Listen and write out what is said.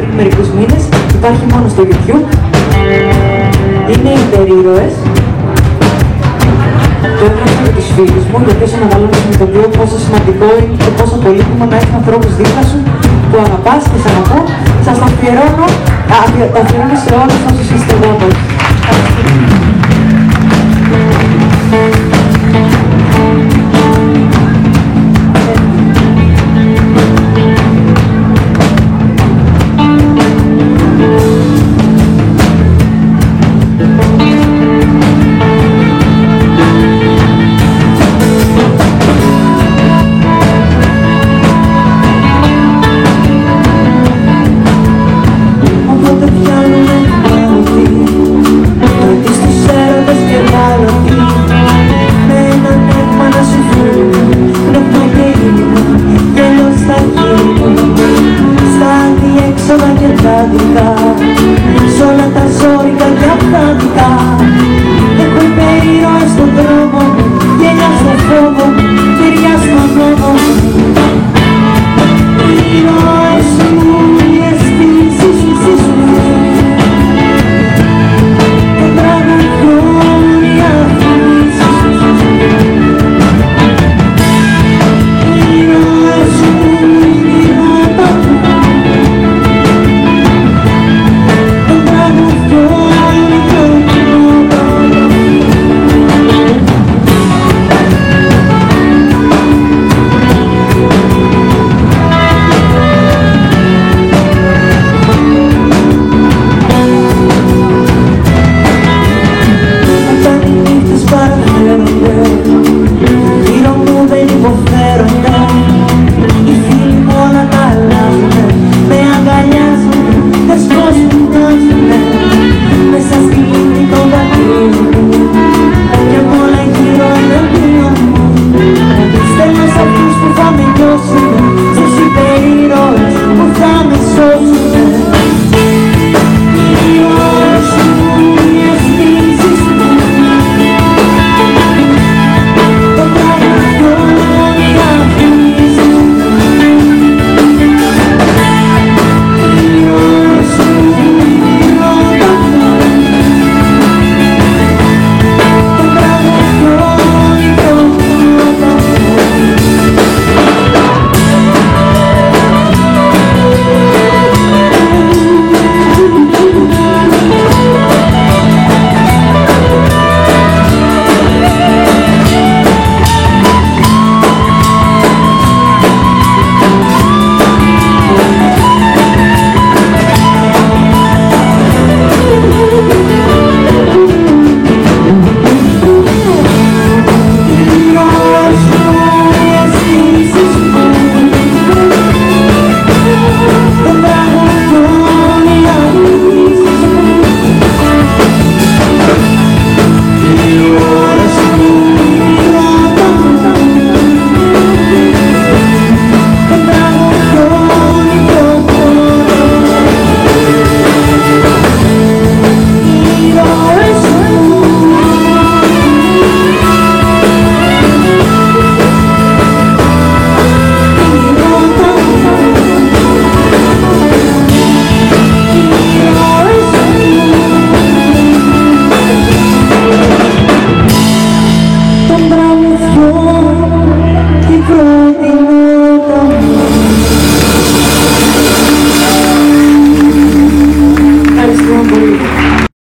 πριν μερικούς μήνες, υπάρχει μόνο στο YouTube. Είναι οι υπερήρωες. Το έγραψα με τους φίλους μου, γιατί όσο μεγαλώνεις συνειδητοποιώ πόσο σημαντικό είναι και πόσο πολύτιμο να έχεις ανθρώπους δίπλα σου που αγαπάς και σ' αγαπώ. Σας το αφιερώνω, σε όλους όσους είστε εδώ. Στα διέξοδα και τα δικά